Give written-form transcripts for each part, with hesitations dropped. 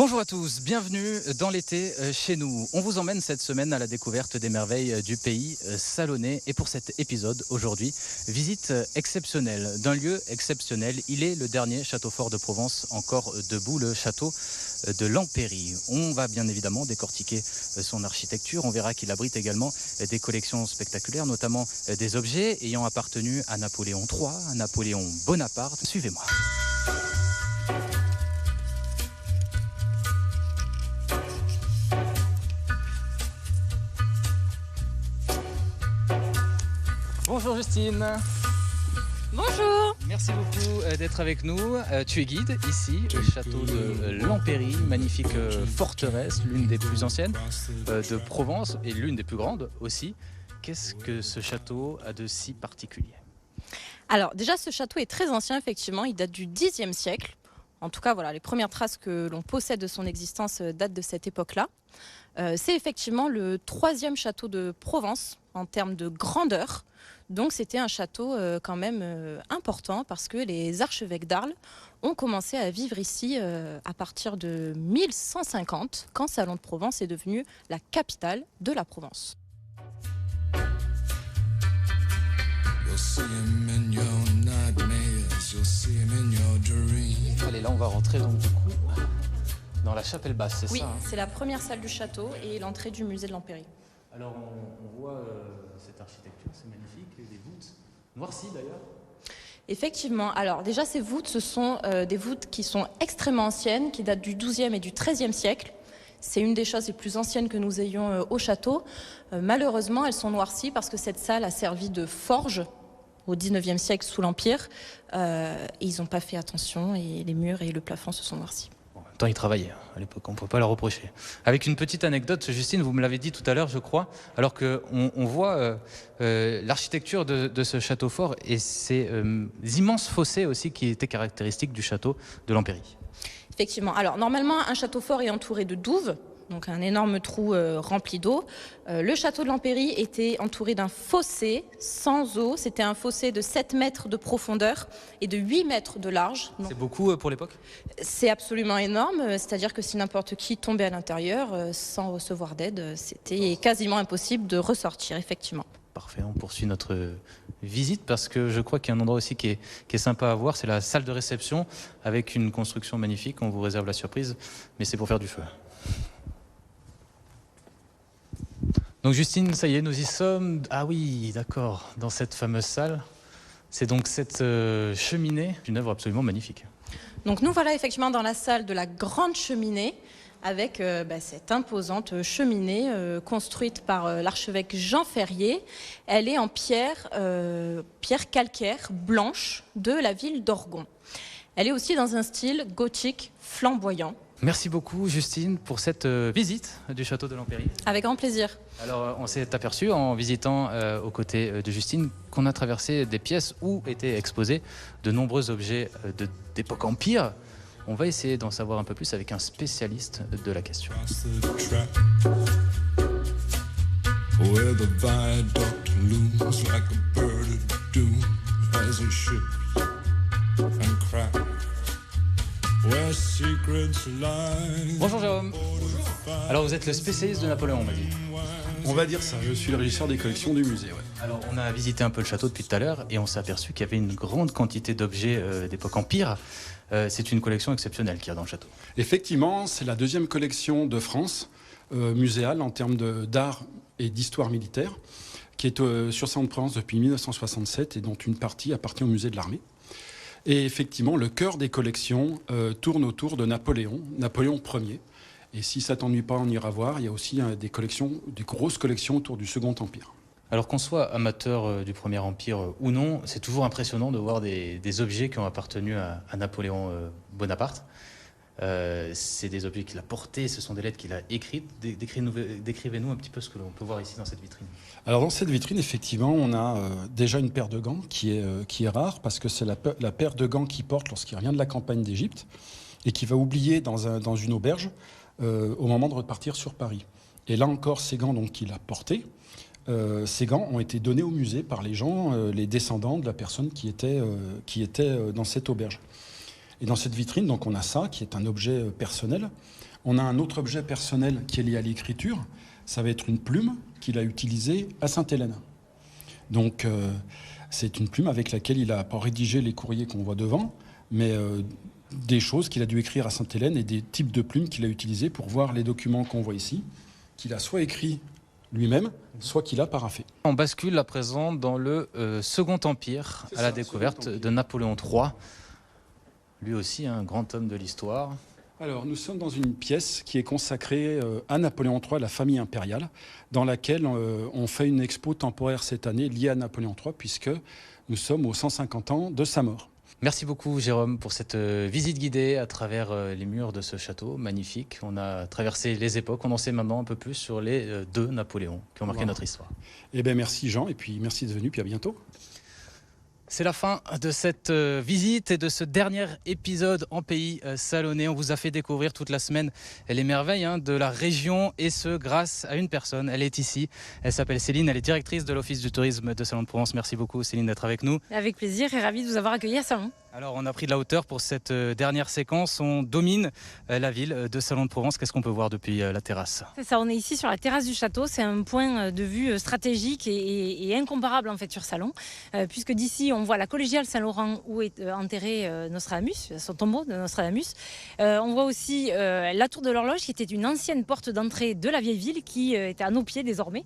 Bonjour à tous, bienvenue dans l'été chez nous. On vous emmène cette semaine à la découverte des merveilles du pays salonnais. Et pour cet épisode aujourd'hui, visite exceptionnelle d'un lieu exceptionnel. Il est le dernier château fort de Provence encore debout, le château de Lampéry. On va bien évidemment décortiquer son architecture. On verra qu'il abrite également des collections spectaculaires, notamment des objets ayant appartenu à Napoléon III, à Napoléon Bonaparte. Suivez-moi. Bonjour Justine. Bonjour. Merci beaucoup d'être avec nous. Tu es guide ici au château de Lampéry, magnifique forteresse, l'une des plus anciennes de Provence et l'une des plus grandes aussi. Qu'est-ce que ce château a de si particulier ? Alors déjà ce château est très ancien effectivement, il date du Xe siècle. En tout cas voilà, les premières traces que l'on possède de son existence datent de cette époque-là. C'est effectivement le 3e château de Provence en termes de grandeur. Donc c'était un château quand même important parce que les archevêques d'Arles ont commencé à vivre ici à partir de 1150, quand Salon de Provence est devenu la capitale de la Provence. Allez, là on va rentrer donc du coup dans la chapelle basse, c'est Oui, ça hein. c'est la première salle du château et l'entrée du musée de Lampéry. Alors on voit cette architecture, c'est magnifique, des voûtes noircies d'ailleurs. Effectivement, alors déjà ces voûtes, ce sont des voûtes qui sont extrêmement anciennes, qui datent du XIIe et du XIIIe siècle. C'est une des choses les plus anciennes que nous ayons au château. Malheureusement, elles sont noircies parce que cette salle a servi de forge au XIXe siècle sous l'Empire. Et ils n'ont pas fait attention et les murs et le plafond se sont noircis. En même temps, ils travaillaient à l'époque, on ne peut pas leur reprocher. Avec une petite anecdote, Justine, vous me l'avez dit tout à l'heure, je crois, alors qu'on voit l'architecture de ce château fort et ces immenses fossés aussi qui étaient caractéristiques du château de Lampéry. Effectivement. Alors, normalement, un château fort est entouré de douves, donc un énorme trou rempli d'eau. Le château de Lampéry était entouré d'un fossé sans eau. C'était un fossé de 7 mètres de profondeur et de 8 mètres de large. C'est beaucoup pour l'époque ? C'est absolument énorme. C'est-à-dire que si n'importe qui tombait à l'intérieur sans recevoir d'aide, c'était quasiment impossible de ressortir, effectivement. Parfait, on poursuit notre visite parce que je crois qu'il y a un endroit aussi qui est sympa à voir, c'est la salle de réception avec une construction magnifique, on vous réserve la surprise, mais c'est pour faire du feu. Donc Justine, ça y est, nous y sommes. Ah oui, d'accord, dans cette fameuse salle. C'est donc cette cheminée, une œuvre absolument magnifique. Donc nous voilà effectivement dans la salle de la grande cheminée, avec cette imposante cheminée construite par l'archevêque Jean Ferrier. Elle est en pierre calcaire blanche de la ville d'Orgon. Elle est aussi dans un style gothique flamboyant. Merci beaucoup Justine pour cette visite du château de Lampéry. Avec grand plaisir. Alors on s'est aperçu en visitant aux côtés de Justine qu'on a traversé des pièces où étaient exposés de nombreux objets d'époque empire. On va essayer d'en savoir un peu plus avec un spécialiste de la question. Bonjour Jérôme. Alors vous êtes le spécialiste de Napoléon, on m'a dit. On va dire ça, je suis le régisseur des collections du musée. Ouais. Alors on a visité un peu le château depuis tout à l'heure et on s'est aperçu qu'il y avait une grande quantité d'objets d'époque empire. C'est une collection exceptionnelle qu'il y a dans le château. Effectivement, c'est la 2e collection de France muséale en termes d'art et d'histoire militaire, qui est sur Salon de Provence depuis 1967 et dont une partie appartient au musée de l'armée. Et effectivement, le cœur des collections tourne autour de Napoléon Ier. Et si ça t'ennuie pas, on ira voir. Il y a aussi des grosses collections autour du Second Empire. Alors qu'on soit amateur du Premier Empire ou non, c'est toujours impressionnant de voir des objets qui ont appartenu à Napoléon Bonaparte. C'est des objets qu'il a portés, ce sont des lettres qu'il a écrites. Décrivez-nous un petit peu ce que l'on peut voir ici dans cette vitrine. Alors dans cette vitrine, effectivement, on a déjà une paire de gants qui est rare parce que c'est la paire de gants qu'il porte lorsqu'il revient de la campagne d'Égypte et qu'il va oublier dans une auberge au moment de repartir sur Paris. Et là encore, ces gants qu'il a portés, ces gants ont été donnés au musée par les gens, les descendants de la personne qui était dans cette auberge. Et dans cette vitrine, donc, on a ça, qui est un objet personnel. On a un autre objet personnel qui est lié à l'écriture. Ça va être une plume qu'il a utilisée à Sainte-Hélène. Donc, c'est une plume avec laquelle il n'a pas rédigé les courriers qu'on voit devant, mais des choses qu'il a dû écrire à Sainte-Hélène et des types de plumes qu'il a utilisés pour voir les documents qu'on voit ici, qu'il a soit écrit lui-même, soit qu'il a paraphé. On bascule à présent dans le Second Empire, à la découverte de Napoléon III. Lui aussi, un grand homme de l'histoire. Alors, nous sommes dans une pièce qui est consacrée à Napoléon III, la famille impériale, dans laquelle on fait une expo temporaire cette année liée à Napoléon III, puisque nous sommes aux 150 ans de sa mort. Merci beaucoup Jérôme pour cette visite guidée à travers les murs de ce château magnifique. On a traversé les époques, on en sait maintenant un peu plus sur les deux Napoléons qui ont marqué notre histoire. Eh bien merci Jean, et puis merci d'être venu, puis à bientôt. C'est la fin de cette visite et de ce dernier épisode en pays salonnais. On vous a fait découvrir toute la semaine les merveilles de la région, et ce grâce à une personne. Elle est ici, elle s'appelle Céline, elle est directrice de l'Office du tourisme de Salon de Provence. Merci beaucoup Céline d'être avec nous. Avec plaisir et ravie de vous avoir accueilli à Salon. Alors on a pris de la hauteur pour cette dernière séquence, on domine la ville de Salon de Provence. Qu'est-ce qu'on peut voir depuis la terrasse? C'est ça, on est ici sur la terrasse du château, c'est un point de vue stratégique et incomparable en fait sur Salon, puisque d'ici on voit la collégiale Saint-Laurent où est enterré Nostradamus, son tombeau de Nostradamus. On voit aussi la tour de l'horloge qui était une ancienne porte d'entrée de la vieille ville qui est à nos pieds désormais.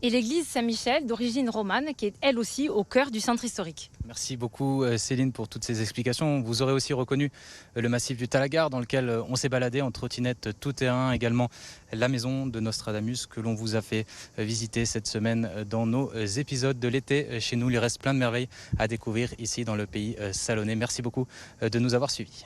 Et l'église Saint-Michel d'origine romane qui est elle aussi au cœur du centre historique. Merci beaucoup Céline pour toutes ces explications. Vous aurez aussi reconnu le massif du Talagar dans lequel on s'est baladé en trottinette tout terrain, également la maison de Nostradamus que l'on vous a fait visiter cette semaine dans nos épisodes de l'été chez nous. Il reste plein de merveilles à découvrir ici dans le pays salonnais. Merci beaucoup de nous avoir suivis.